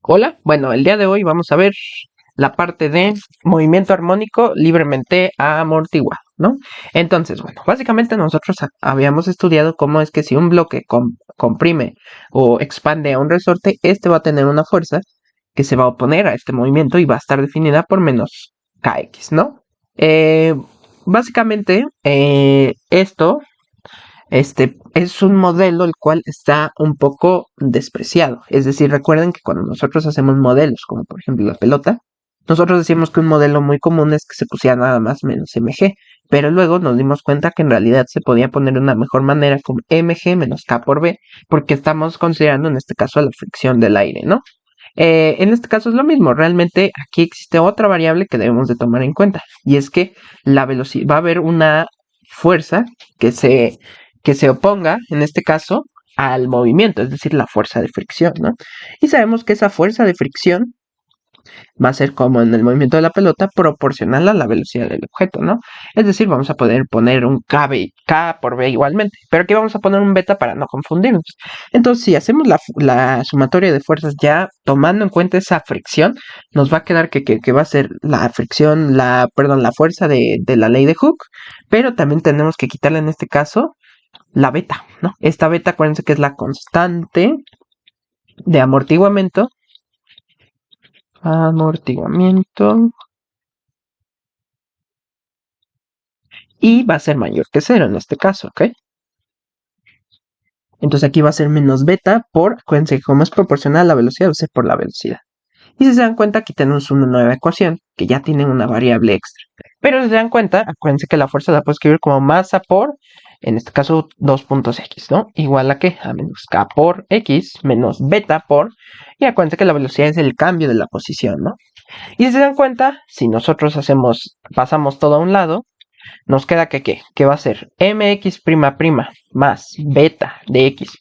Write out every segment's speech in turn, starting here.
Hola, bueno, el día de hoy vamos a ver la parte de movimiento armónico libremente amortiguado, ¿no? Entonces, bueno, básicamente nosotros habíamos estudiado cómo es que si un bloque comprime o expande a un resorte, este va a tener una fuerza que se va a oponer a este movimiento y va a estar definida por menos kx, ¿no? Eh, básicamente, esto es un modelo el cual está un poco despreciado. Es decir, recuerden que cuando nosotros hacemos modelos, como por ejemplo la pelota, nosotros decimos que un modelo muy común es que se pusiera nada más menos mg, pero luego nos dimos cuenta que en realidad se podía poner de una mejor manera como mg menos k por b, porque estamos considerando en este caso la fricción del aire, ¿no? En este caso es lo mismo, realmente aquí existe otra variable que debemos de tomar en cuenta, y es que la velocidad, va a haber una fuerza que se oponga, en este caso, al movimiento, es decir, la fuerza de fricción, ¿no? Y sabemos que esa fuerza de fricción va a ser como en el movimiento de la pelota, proporcional a la velocidad del objeto, ¿no? Es decir, vamos a poder poner un K por B igualmente, pero aquí vamos a poner un beta para no confundirnos. Entonces, si hacemos la sumatoria de fuerzas ya tomando en cuenta esa fricción, nos va a quedar que va a ser la fricción, la fuerza de la ley de Hooke, pero también tenemos que quitarle en este caso la beta, ¿no? Esta beta, acuérdense que es la constante de amortiguamiento, y va a ser mayor que cero en este caso, ¿ok? Entonces aquí va a ser menos beta por, acuérdense que como es proporcional a la velocidad, va a ser por la velocidad. Y si se dan cuenta, aquí tenemos una nueva ecuación que ya tiene una variable extra. Pero si se dan cuenta, acuérdense que la fuerza la puedo escribir como masa por, en este caso, 2 puntos x, ¿no? Igual a que a menos k por x menos beta por, y acuérdense que la velocidad es el cambio de la posición, ¿no? Y si se dan cuenta, si nosotros pasamos todo a un lado, nos queda que va a ser mx' más beta de x'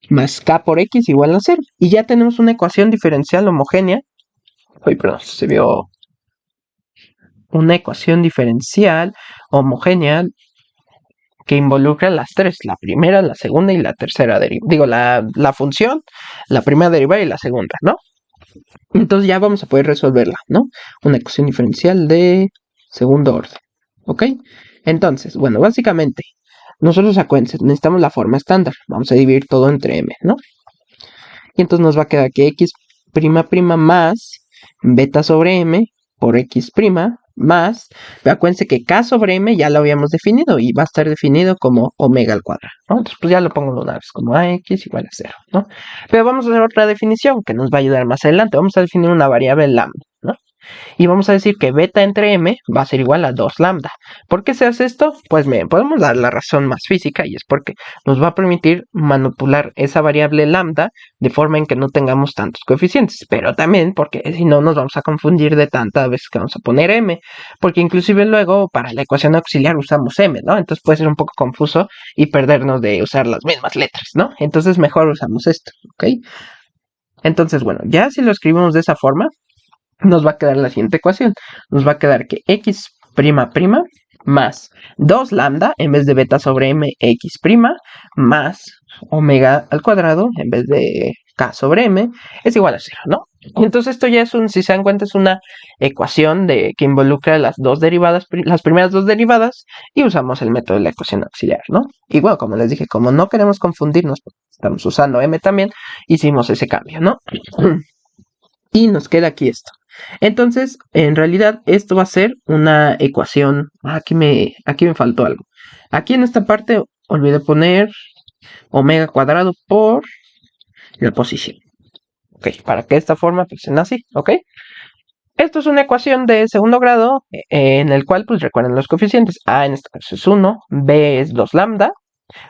más k por x igual a 0. Y ya tenemos una ecuación diferencial homogénea. Uy, perdón, se vio una ecuación diferencial homogénea que involucra las tres, la primera, la segunda y la tercera derivada. Digo, la función, la primera derivada y la segunda, ¿no? Entonces ya vamos a poder resolverla, ¿no? Una ecuación diferencial de segundo orden, ¿ok? Entonces, bueno, básicamente, nosotros acuérdense, necesitamos la forma estándar. Vamos a dividir todo entre m, ¿no? Y entonces nos va a quedar que x' más beta sobre m por x' más, pero acuérdense que k sobre m ya lo habíamos definido y va a estar definido como omega al cuadrado, ¿no? Entonces pues ya lo pongo de una vez como ax igual a 0, ¿no? Pero vamos a hacer otra definición que nos va a ayudar más adelante. Vamos a definir una variable lambda, ¿no? Y vamos a decir que beta entre m va a ser igual a 2 lambda. ¿Por qué se hace esto? Pues me podemos dar la razón más física, y es porque nos va a permitir manipular esa variable lambda de forma en que no tengamos tantos coeficientes, pero también porque si no nos vamos a confundir de tantas veces que vamos a poner m, porque inclusive luego para la ecuación auxiliar usamos m, ¿no? Entonces puede ser un poco confuso y perdernos de usar las mismas letras, ¿no? Entonces mejor usamos esto, ¿ok? Entonces, bueno, ya si lo escribimos de esa forma, nos va a quedar la siguiente ecuación. Nos va a quedar que x' más 2 lambda en vez de beta sobre m x' más omega al cuadrado en vez de k sobre m es igual a 0, ¿no? Entonces esto ya es si se dan cuenta, es una ecuación que involucra las dos derivadas, las primeras dos derivadas, y usamos el método de la ecuación auxiliar, ¿no? Y bueno, como les dije, como no queremos confundirnos, porque estamos usando m también, hicimos ese cambio, ¿no? Y nos queda aquí esto. Entonces, en realidad, esto va a ser una ecuación. Aquí me faltó algo. Aquí en esta parte olvidé poner omega cuadrado por la posición. Ok, para que de esta forma funcione así, ok. Esto es una ecuación de segundo grado en el cual, pues recuerden los coeficientes. A en este caso es 1, B es 2 lambda,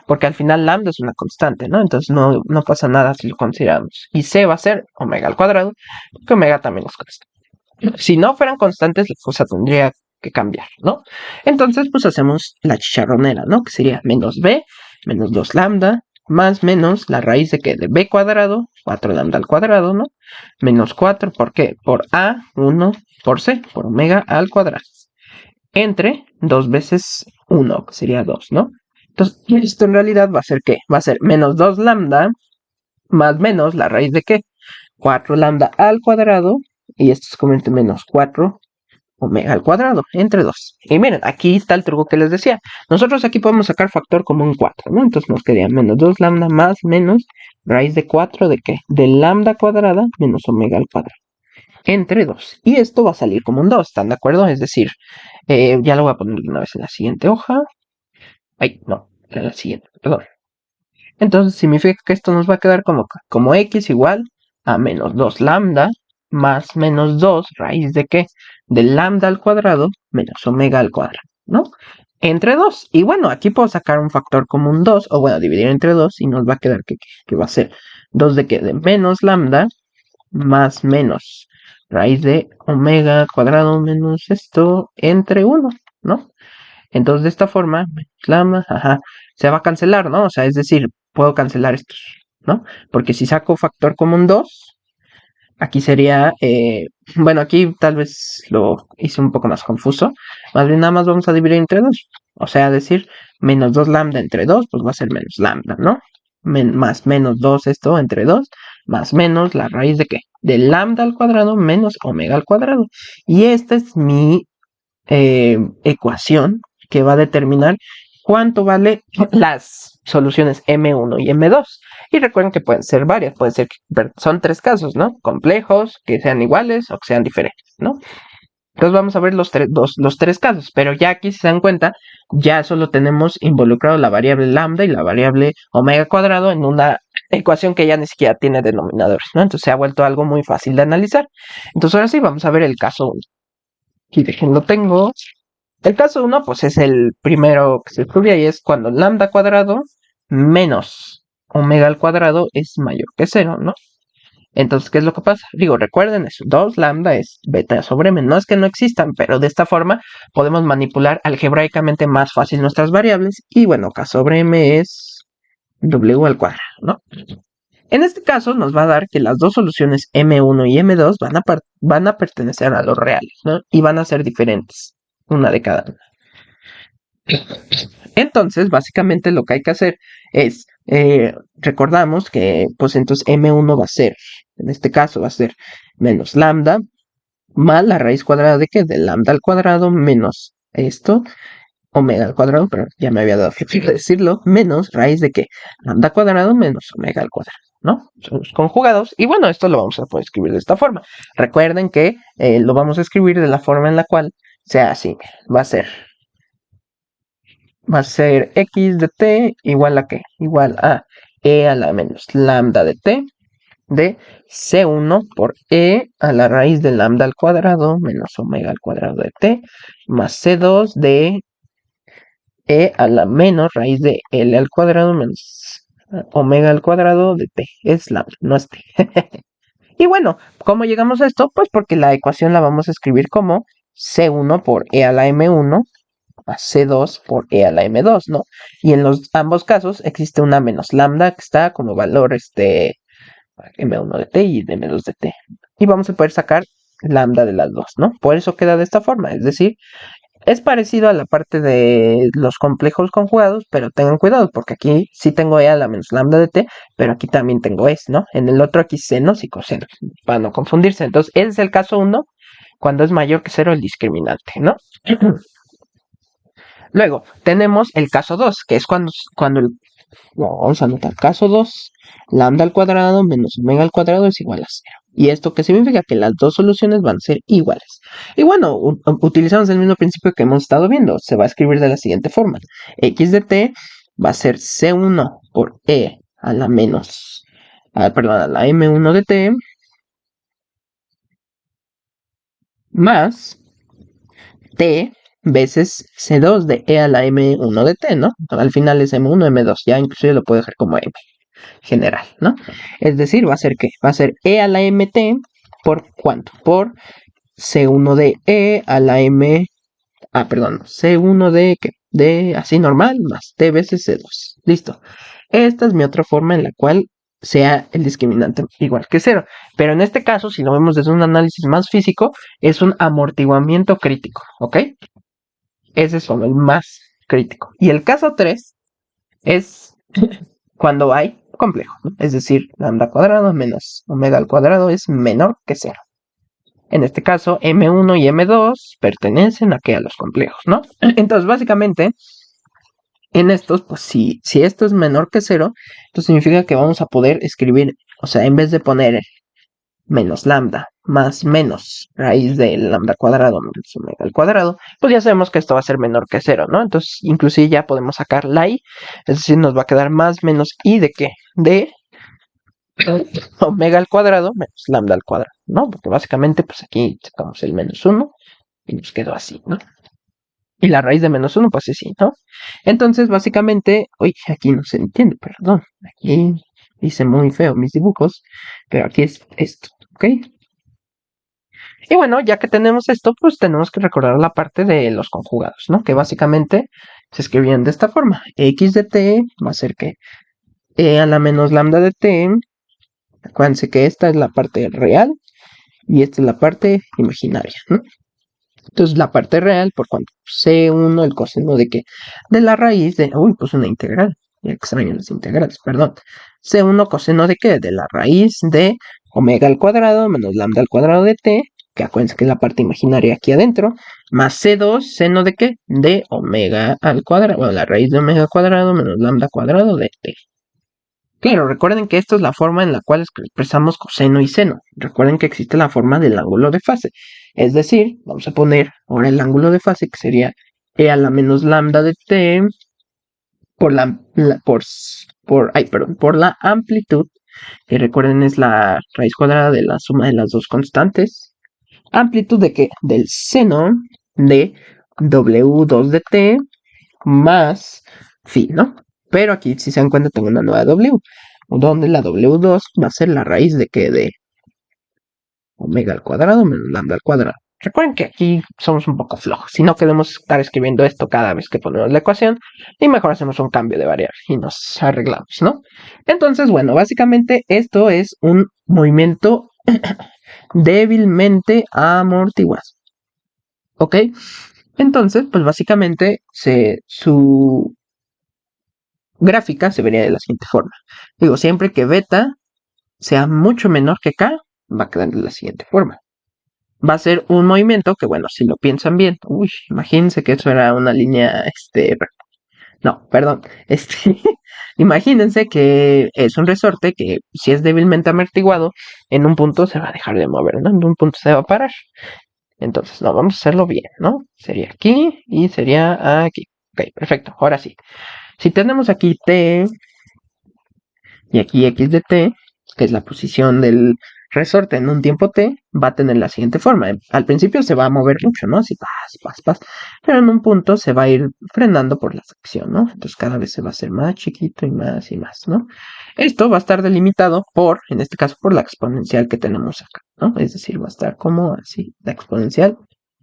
porque al final lambda es una constante, ¿no? Entonces no pasa nada si lo consideramos. Y C va a ser omega al cuadrado, porque omega también es constante. Si no fueran constantes, la cosa tendría que cambiar, ¿no? Entonces, pues hacemos la chicharronera, ¿no? Que sería menos b, menos 2 lambda, más menos la raíz de que de b cuadrado, 4 lambda al cuadrado, ¿no? Menos 4, ¿por qué? Por a, 1, por c, por omega al cuadrado. Entre 2 veces 1, que sería 2, ¿no? Entonces, esto en realidad va a ser ¿qué? Va a ser menos 2 lambda más menos la raíz de ¿qué? 4 lambda al cuadrado, y esto se convierte en menos 4 omega al cuadrado, entre 2. Y miren, aquí está el truco que les decía. Nosotros aquí podemos sacar factor común 4, ¿no? Entonces nos quedaría menos 2 lambda más menos raíz de 4 ¿de qué? De lambda cuadrada menos omega al cuadrado, entre 2. Y esto va a salir como un 2, ¿están de acuerdo? Es decir, ya lo voy a poner una vez en la siguiente hoja. Ay, no, en la siguiente, perdón. Entonces significa que esto nos va a quedar como x igual a menos 2 lambda más menos 2 raíz de qué? De lambda al cuadrado menos omega al cuadrado, ¿no? Entre 2. Y bueno, aquí puedo sacar un factor común 2, o bueno, dividir entre 2 y nos va a quedar que va a ser 2 de qué? De menos lambda más menos raíz de omega al cuadrado menos esto entre 1, ¿no? Entonces, de esta forma, lambda, ajá, se va a cancelar, ¿no? O sea, es decir, puedo cancelar estos, ¿no? Porque si saco factor común 2, aquí sería, bueno, aquí tal vez lo hice un poco más confuso. Más bien nada más vamos a dividir entre 2. O sea, decir, menos 2 lambda entre 2, pues va a ser menos lambda, ¿no? Más menos 2 esto entre 2, más menos la raíz de qué? De lambda al cuadrado menos omega al cuadrado. Y esta es mi ecuación que va a determinar cuánto vale las soluciones M1 y M2. Y recuerden que pueden ser varias, pueden ser, son 3 casos, ¿no? Complejos, que sean iguales o que sean diferentes, ¿no? Entonces vamos a ver los 3 casos, pero ya aquí si se dan cuenta, ya solo tenemos involucrado la variable lambda y la variable omega cuadrado en una ecuación que ya ni siquiera tiene denominadores, ¿no? Entonces se ha vuelto algo muy fácil de analizar. Entonces ahora sí, vamos a ver el caso 1. Aquí déjenlo tengo. El caso 1, pues es el primero que se estudia y es cuando lambda cuadrado menos omega al cuadrado es mayor que 0, ¿no? Entonces, ¿qué es lo que pasa? Digo, recuerden eso, 2 lambda es beta sobre m. No es que no existan, pero de esta forma podemos manipular algebraicamente más fácil nuestras variables. Y bueno, k sobre m es w al cuadrado, ¿no? En este caso nos va a dar que las dos soluciones m1 y m2 van a pertenecer a los reales, ¿no? Y van a ser diferentes, una de cada una. Entonces, básicamente lo que hay que hacer es, recordamos que, pues entonces M1 va a ser, en este caso va a ser menos lambda más la raíz cuadrada de qué? De lambda al cuadrado menos esto, omega al cuadrado, pero ya me había dado flojera decirlo, menos raíz de qué? Lambda cuadrado menos omega al cuadrado, ¿no? Son los conjugados, y bueno, esto lo vamos a poder escribir de esta forma. Recuerden que lo vamos a escribir de la forma en la cual sea así, va a ser x de t igual a qué? Igual a e a la menos lambda de t de c1 por e a la raíz de lambda al cuadrado menos omega al cuadrado de t más c2 de e a la menos raíz de l al cuadrado menos omega al cuadrado de t. Es lambda, no es t. Y bueno, ¿cómo llegamos a esto? Pues porque la ecuación la vamos a escribir como c1 por e a la m1 a C2 por E a la M2, ¿no? Y en ambos casos existe una menos lambda que está como valor M1 de T y de M2 de T. Y vamos a poder sacar lambda de las dos, ¿no? Por eso queda de esta forma, es decir, es parecido a la parte de los complejos conjugados, pero tengan cuidado porque aquí sí tengo E a la menos lambda de T, pero aquí también tengo S, ¿no? En el otro aquí senos y cosenos, para no confundirse. Entonces, ese es el caso 1, cuando es mayor que 0 el discriminante, ¿no? Luego, tenemos el caso 2, que es vamos a anotar caso 2, lambda al cuadrado menos omega al cuadrado es igual a 0. ¿Y esto qué significa? Que las dos soluciones van a ser iguales. Y bueno, utilizamos el mismo principio que hemos estado viendo. Se va a escribir de la siguiente forma. X de t va a ser C1 por E a la menos, perdón, a la M1 de t más t veces C2 de E a la M1 de T, ¿no? Al final es M1, M2, ya inclusive lo puedo dejar como M general, ¿no? Es decir, va a ser ¿qué? Va a ser E a la MT por ¿cuánto? Por C1 de E a la M, perdón, C1 de ¿qué? De así normal más T veces C2. Listo. Esta es mi otra forma en la cual sea el discriminante igual que 0. Pero en este caso, si lo vemos desde un análisis más físico, es un amortiguamiento crítico, ¿ok? Ese es como el más crítico. Y el caso 3 es cuando hay complejo, ¿no? Es decir, lambda cuadrado menos omega al cuadrado es menor que 0. En este caso, M1 y M2 pertenecen a los complejos, ¿no? Entonces, básicamente, en estos, pues si esto es menor que 0, esto significa que vamos a poder escribir, o sea, en vez de poner menos lambda más menos raíz de lambda cuadrado menos omega al cuadrado, pues ya sabemos que esto va a ser menor que 0, ¿no? Entonces, inclusive ya podemos sacar la i, es decir, nos va a quedar más menos i de qué? De omega al cuadrado menos lambda al cuadrado, ¿no? Porque básicamente, pues aquí sacamos el menos 1 y nos quedó así, ¿no? Y la raíz de menos 1, pues es sí, ¿no? Entonces, básicamente, uy, aquí no se entiende, perdón. Aquí hice muy feo mis dibujos, pero aquí es esto, ¿ok? Y bueno, ya que tenemos esto, pues tenemos que recordar la parte de los conjugados, ¿no? Que básicamente se escribían de esta forma. X de t va a ser que e a la menos lambda de t. Acuérdense que esta es la parte real y esta es la parte imaginaria, ¿no? Entonces la parte real, por cuanto C1, el coseno de que, de la raíz de, uy, pues una integral, ya extraño las integrales, perdón. C1 coseno de qué, de la raíz de omega al cuadrado menos lambda al cuadrado de t, que acuérdense que es la parte imaginaria aquí adentro, más C2 seno de qué, de omega al cuadrado, bueno, la raíz de omega al cuadrado menos lambda al cuadrado de t. Claro, recuerden que esta es la forma en la cual expresamos coseno y seno. Recuerden que existe la forma del ángulo de fase. Es decir, vamos a poner ahora el ángulo de fase que sería e a la menos lambda de t por por la amplitud, que recuerden es la raíz cuadrada de la suma de las dos constantes. Amplitud de qué? Del seno de w2 de t más phi, ¿no? Pero aquí, si se dan cuenta, tengo una nueva W, donde la W2 va a ser la raíz de que de omega al cuadrado menos lambda al cuadrado. Recuerden que aquí somos un poco flojos, si no queremos estar escribiendo esto cada vez que ponemos la ecuación, y mejor hacemos un cambio de variable y nos arreglamos, ¿no? Entonces, bueno, básicamente esto es un movimiento débilmente amortiguado, ¿ok? Entonces, pues básicamente su gráfica se vería de la siguiente forma. Digo, siempre que beta sea mucho menor que k, va a quedar de la siguiente forma. Va a ser un movimiento que, bueno, si lo piensan bien, uy, imagínense que eso era una línea, no, perdón, imagínense que es un resorte que si es débilmente amortiguado, en un punto se va a dejar de mover, ¿no? En un punto se va a parar. Entonces, no, vamos a hacerlo bien, ¿no? Sería aquí y sería aquí. Ok, perfecto, ahora sí. Si tenemos aquí t y aquí x de t, que es la posición del resorte en un tiempo t, va a tener la siguiente forma. Al principio se va a mover mucho, ¿no? Así, pas, pero en un punto se va a ir frenando por la fricción, ¿no? Entonces cada vez se va a hacer más chiquito y más, ¿no? Esto va a estar delimitado por, en este caso, por la exponencial que tenemos acá, ¿no? Es decir, va a estar como así, la exponencial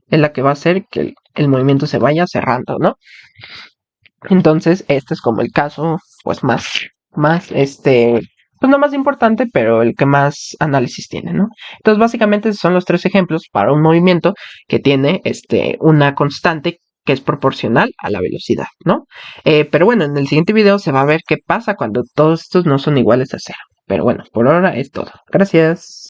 es la que va a hacer que el movimiento se vaya cerrando, ¿no? Entonces, este es como el caso, pues pues no más importante, pero el que más análisis tiene, ¿no? Entonces, básicamente son los tres ejemplos para un movimiento que tiene, una constante que es proporcional a la velocidad, ¿no? Pero bueno, en el siguiente video se va a ver qué pasa cuando todos estos no son iguales a cero. Pero bueno, por ahora es todo. Gracias.